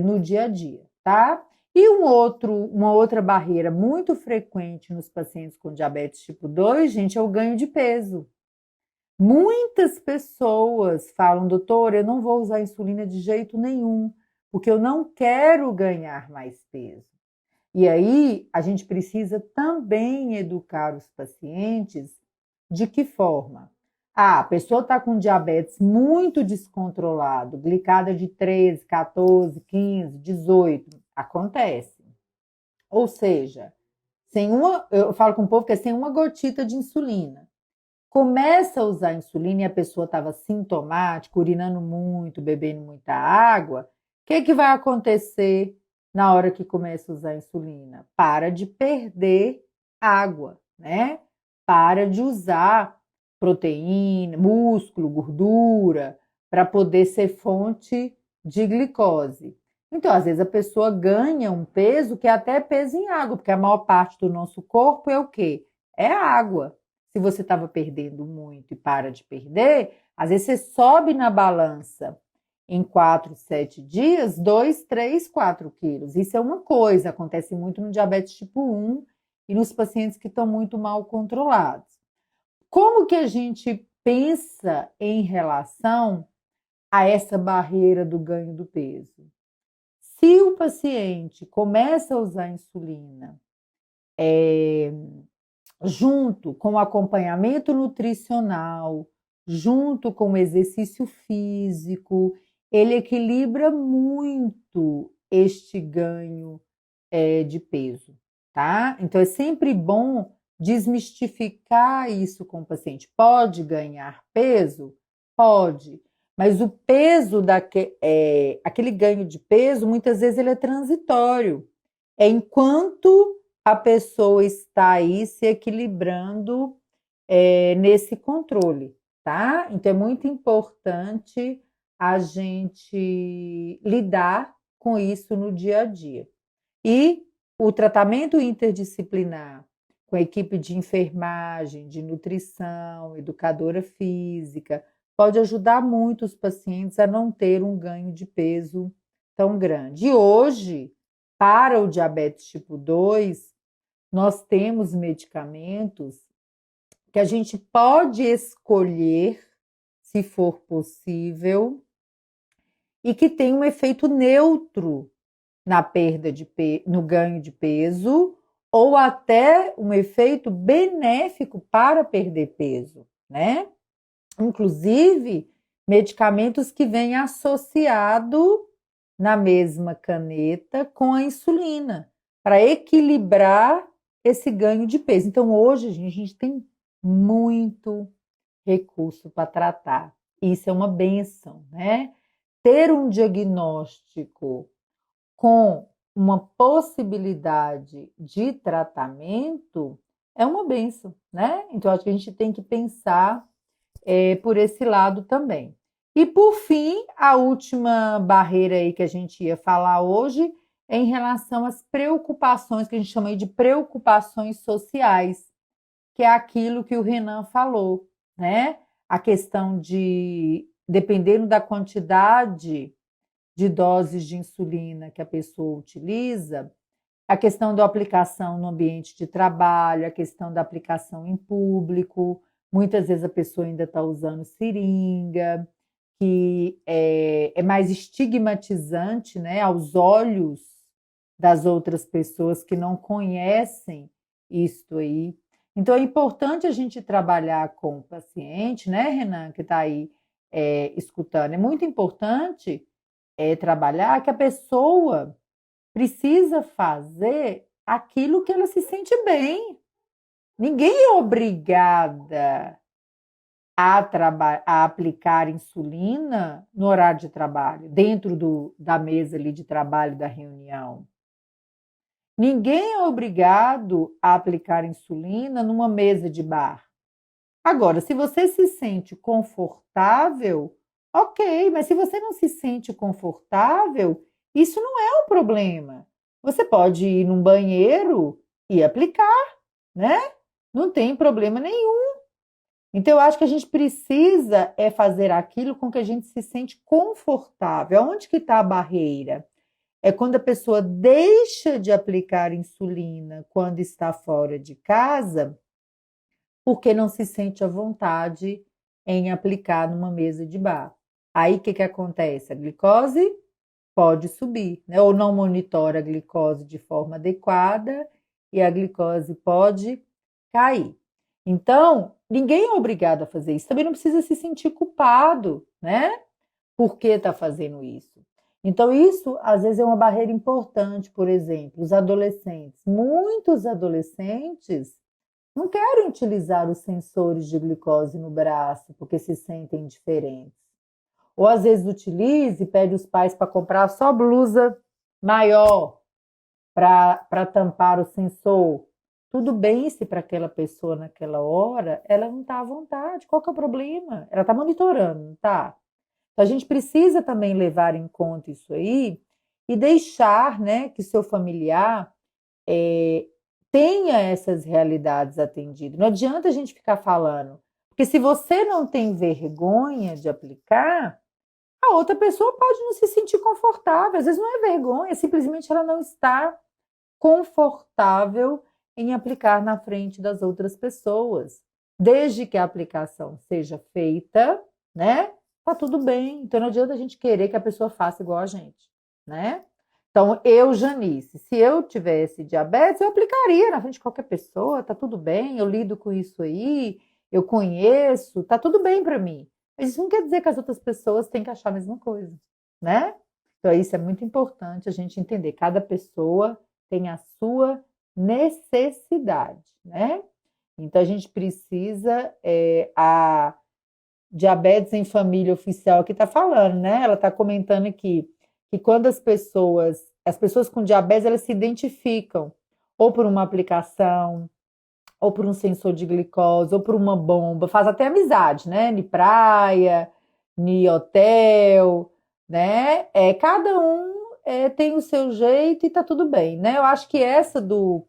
no dia a dia, tá? E uma outra barreira muito frequente nos pacientes com diabetes tipo 2, gente, é o ganho de peso. Muitas pessoas falam, doutor, eu não vou usar insulina de jeito nenhum, porque eu não quero ganhar mais peso. E aí, a gente precisa também educar os pacientes de que forma? A pessoa está com diabetes muito descontrolado, glicada de 13, 14, 15, 18, acontece. Ou seja, eu falo com o povo que é sem uma gotita de insulina. Começa a usar insulina e a pessoa estava sintomática, urinando muito, bebendo muita água, o que vai acontecer na hora que começa a usar insulina? Para de perder água, né? Para de usar proteína, músculo, gordura, para poder ser fonte de glicose. Então, às vezes, a pessoa ganha um peso que é até peso em água, porque a maior parte do nosso corpo é o quê? É água. Se você estava perdendo muito e para de perder, às vezes você sobe na balança em 4, 7 dias, 2, 3, 4 quilos. Isso é uma coisa, acontece muito no diabetes tipo 1 e nos pacientes que estão muito mal controlados. Como que a gente pensa em relação a essa barreira do ganho do peso? Se o paciente começa a usar insulina, junto com o acompanhamento nutricional, junto com o exercício físico, ele equilibra muito este ganho de peso, tá? Então é sempre bom desmistificar isso com o paciente. Pode ganhar peso? Pode, mas o peso aquele ganho de peso, muitas vezes ele é transitório. É enquanto a pessoa está aí se equilibrando nesse controle, tá? Então é muito importante a gente lidar com isso no dia a dia. E o tratamento interdisciplinar com a equipe de enfermagem, de nutrição, educadora física, pode ajudar muito os pacientes a não ter um ganho de peso tão grande. E hoje, para o diabetes tipo 2, nós temos medicamentos que a gente pode escolher, se for possível, e que tem um efeito neutro na no ganho de peso, ou até um efeito benéfico para perder peso, né? Inclusive, medicamentos que vêm associado na mesma caneta com a insulina, para equilibrar esse ganho de peso. Então, hoje, a gente tem muito recurso para tratar. Isso é uma benção, né? Ter um diagnóstico com uma possibilidade de tratamento, é uma bênção, né? Então, acho que a gente tem que pensar por esse lado também. E, por fim, a última barreira aí que a gente ia falar hoje é em relação às preocupações, que a gente chama aí de preocupações sociais, que é aquilo que o Renan falou, né? A questão de, dependendo da quantidade de doses de insulina que a pessoa utiliza, a questão da aplicação no ambiente de trabalho, a questão da aplicação em público, muitas vezes a pessoa ainda está usando seringa, que é mais estigmatizante, né, aos olhos das outras pessoas que não conhecem isto aí. Então, é importante a gente trabalhar com o paciente, né, Renan, que está aí escutando. É muito importante trabalhar que a pessoa precisa fazer aquilo que ela se sente bem. Ninguém é obrigada a aplicar insulina no horário de trabalho, dentro da mesa ali de trabalho da reunião. Ninguém é obrigado a aplicar insulina numa mesa de bar. Agora, se você se sente confortável, ok, mas se você não se sente confortável, isso não é um problema. Você pode ir num banheiro e aplicar, né? Não tem problema nenhum. Então, eu acho que a gente precisa fazer aquilo com que a gente se sente confortável. Onde que está a barreira? É quando a pessoa deixa de aplicar insulina quando está fora de casa, porque não se sente à vontade em aplicar numa mesa de bar. Aí o que acontece? A glicose pode subir, né? Ou não monitora a glicose de forma adequada e a glicose pode cair. Então, ninguém é obrigado a fazer isso. Também não precisa se sentir culpado, né? Por que está fazendo isso? Então, isso às vezes é uma barreira importante, por exemplo, os adolescentes. Muitos adolescentes não querem utilizar os sensores de glicose no braço porque se sentem diferentes. Ou às vezes utiliza e pede os pais para comprar só blusa maior para tampar o sensor. Tudo bem se para aquela pessoa naquela hora ela não está à vontade. Qual que é o problema? Ela está monitorando, não está? Então, a gente precisa também levar em conta isso aí e deixar, né, que seu familiar tenha essas realidades atendidas. Não adianta a gente ficar falando, porque se você não tem vergonha de aplicar, a outra pessoa pode não se sentir confortável. Às vezes não é vergonha, simplesmente ela não está confortável em aplicar na frente das outras pessoas. Desde que a aplicação seja feita, né? Tá tudo bem. Então não adianta a gente querer que a pessoa faça igual a gente, né? Então, eu, Janice, se eu tivesse diabetes, eu aplicaria na frente de qualquer pessoa, tá tudo bem, eu lido com isso aí, eu conheço, tá tudo bem para mim. Mas isso não quer dizer que as outras pessoas têm que achar a mesma coisa, né? Então, isso é muito importante a gente entender. Cada pessoa tem a sua necessidade, né? Então, a gente precisa, a Diabetes em Família Oficial que está falando, né? Ela está comentando aqui que quando as pessoas com diabetes, elas se identificam ou por uma aplicação, ou por um sensor de glicose, ou por uma bomba, faz até amizade, né? Ni praia, ni hotel, né? Cada um tem o seu jeito e tá tudo bem, né? Eu acho que essa do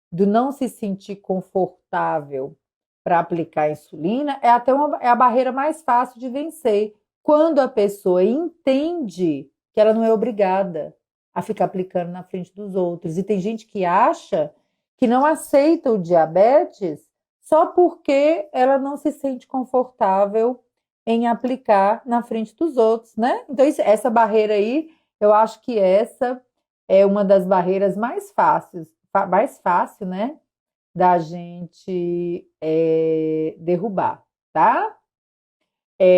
não se sentir confortável para aplicar insulina é a barreira mais fácil de vencer. Quando a pessoa entende que ela não é obrigada a ficar aplicando na frente dos outros. E tem gente que acha que não aceita o diabetes só porque ela não se sente confortável em aplicar na frente dos outros, né? Então, essa barreira aí, eu acho que essa é uma das barreiras mais fácil, né? Da gente derrubar, tá?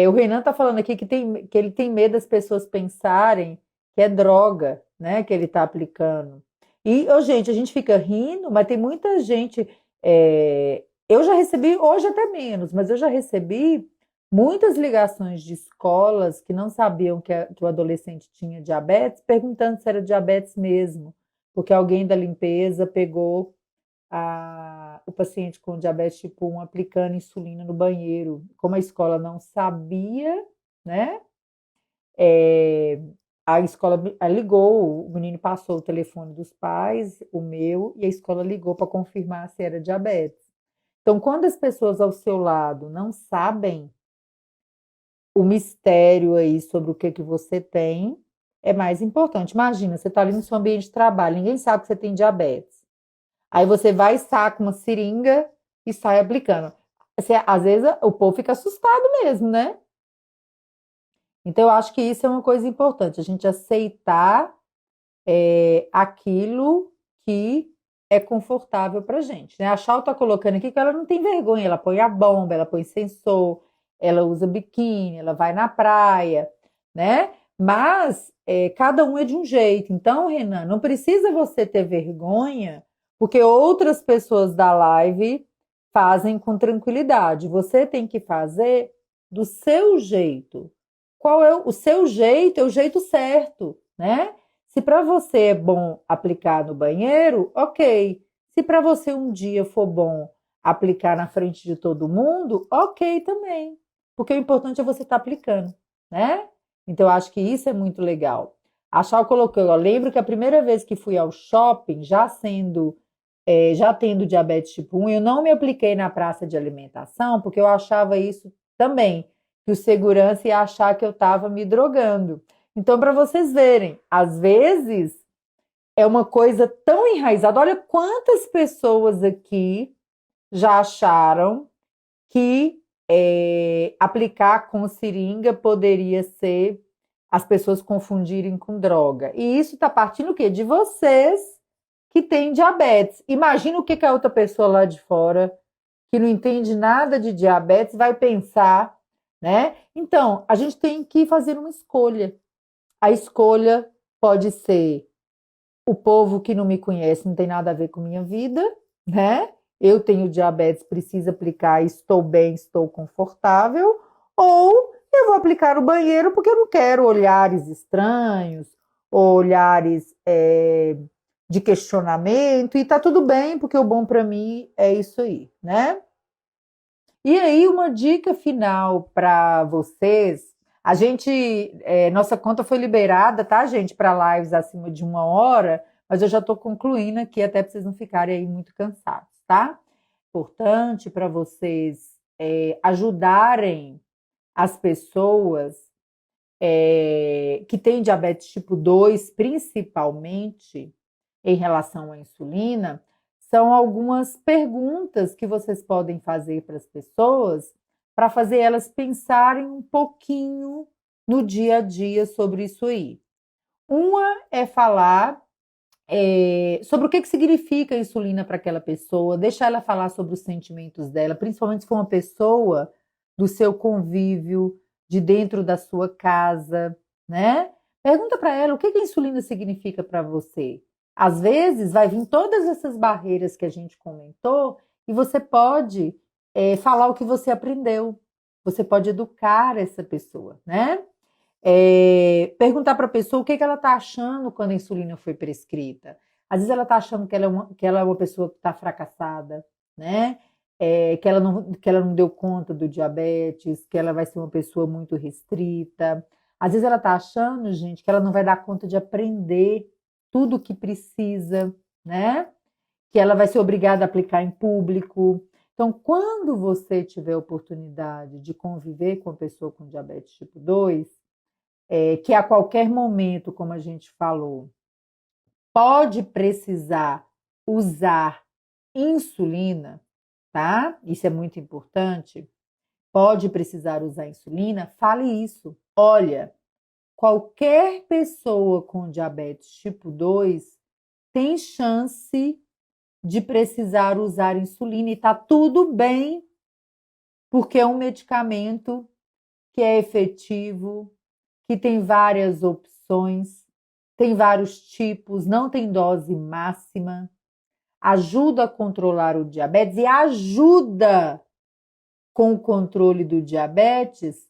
O Renan tá falando aqui que ele tem medo das pessoas pensarem que é droga, né, que ele tá aplicando. E, gente, a gente fica rindo, mas tem muita gente. Eu já recebi, hoje até menos, mas eu já recebi muitas ligações de escolas que não sabiam que o adolescente tinha diabetes, perguntando se era diabetes mesmo. porque alguém da limpeza pegou o paciente com diabetes tipo 1 aplicando insulina no banheiro. Como a escola não sabia, né? A escola ligou, o menino passou o telefone dos pais, o meu, e a escola ligou para confirmar se era diabetes. Então, quando as pessoas ao seu lado não sabem o mistério aí sobre o que que você tem, é mais importante. Imagina, você está ali no seu ambiente de trabalho, ninguém sabe que você tem diabetes. Aí você vai, saca uma seringa e sai aplicando. Às vezes o povo fica assustado mesmo, né? Então eu acho que isso é uma coisa importante, a gente aceitar aquilo que é confortável pra gente, né? A Chau tá colocando aqui que ela não tem vergonha, ela põe a bomba, ela põe sensor, ela usa biquíni, ela vai na praia, né? Mas cada um é de um jeito. Então, Renan, não precisa você ter vergonha, porque outras pessoas da live fazem com tranquilidade. Você tem que fazer do seu jeito. Qual é o seu jeito? É o jeito certo, né? Se para você é bom aplicar no banheiro, ok. Se para você um dia for bom aplicar na frente de todo mundo, ok também. Porque o importante é você estar aplicando, né? Então, eu acho que isso é muito legal. A Chau colocou, eu lembro que a primeira vez que fui ao shopping, já tendo diabetes tipo 1, eu não me apliquei na praça de alimentação, porque eu achava isso também, que o segurança ia achar que eu estava me drogando. Então, para vocês verem, às vezes é uma coisa tão enraizada. Olha quantas pessoas aqui já acharam que aplicar com seringa poderia ser as pessoas confundirem com droga. E isso está partindo o quê? De vocês que têm diabetes. Imagina o que a outra pessoa lá de fora, que não entende nada de diabetes, vai pensar, né? Então, a gente tem que fazer uma escolha. A escolha pode ser o povo que não me conhece, não tem nada a ver com minha vida, né? Eu tenho diabetes, preciso aplicar, estou bem, estou confortável, ou eu vou aplicar no banheiro porque eu não quero olhares estranhos, ou olhares de questionamento, e tá tudo bem, porque o bom para mim é isso aí, né? E aí, uma dica final para vocês. Nossa conta foi liberada, tá, gente, para lives acima de 1 hora, mas eu já estou concluindo aqui, até para vocês não ficarem aí muito cansados, tá? Importante para vocês ajudarem as pessoas que têm diabetes tipo 2, principalmente em relação à insulina, são algumas perguntas que vocês podem fazer para as pessoas, para fazer elas pensarem um pouquinho no dia a dia sobre isso aí. Uma é falar sobre o que significa a insulina para aquela pessoa, deixar ela falar sobre os sentimentos dela, principalmente se for uma pessoa do seu convívio, de dentro da sua casa, né? Pergunta para ela o que a insulina significa para você. Às vezes vai vir todas essas barreiras que a gente comentou e você pode falar o que você aprendeu. Você pode educar essa pessoa, né? Perguntar para a pessoa o que ela está achando quando a insulina foi prescrita. Às vezes ela está achando que ela é uma pessoa que está fracassada, né? Que ela não deu conta do diabetes, que ela vai ser uma pessoa muito restrita. Às vezes ela está achando, gente, que ela não vai dar conta de aprender tudo o que precisa, né? Que ela vai ser obrigada a aplicar em público. Então, quando você tiver a oportunidade de conviver com uma pessoa com diabetes tipo 2, que a qualquer momento, como a gente falou, pode precisar usar insulina, tá? Isso é muito importante. Pode precisar usar insulina, fale isso. Olha, qualquer pessoa com diabetes tipo 2 tem chance de precisar usar insulina e tá tudo bem, porque é um medicamento que é efetivo, que tem várias opções, tem vários tipos, não tem dose máxima, ajuda a controlar o diabetes e ajuda com o controle do diabetes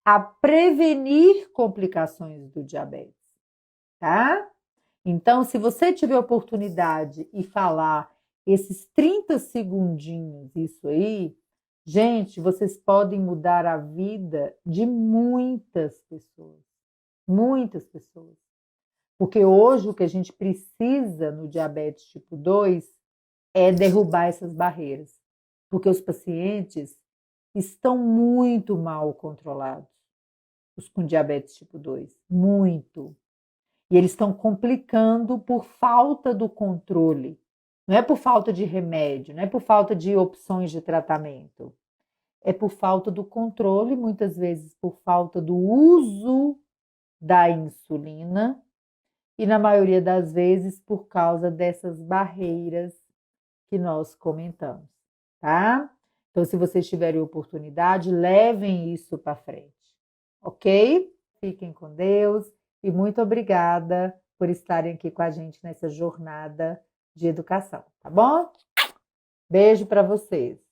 a prevenir complicações do diabetes, tá? Então, se você tiver oportunidade e falar esses 30 segundinhos, isso aí, gente, vocês podem mudar a vida de muitas pessoas. Muitas pessoas. Porque hoje o que a gente precisa no diabetes tipo 2 é derrubar essas barreiras. Porque os pacientes estão muito mal controlados, os com diabetes tipo 2, muito. E eles estão complicando por falta do controle. Não é por falta de remédio, não é por falta de opções de tratamento. É por falta do controle, muitas vezes por falta do uso da insulina e, na maioria das vezes, por causa dessas barreiras que nós comentamos, tá? Então, se vocês tiverem oportunidade, levem isso para frente, ok? Fiquem com Deus e muito obrigada por estarem aqui com a gente nessa jornada de educação, tá bom? Beijo para vocês.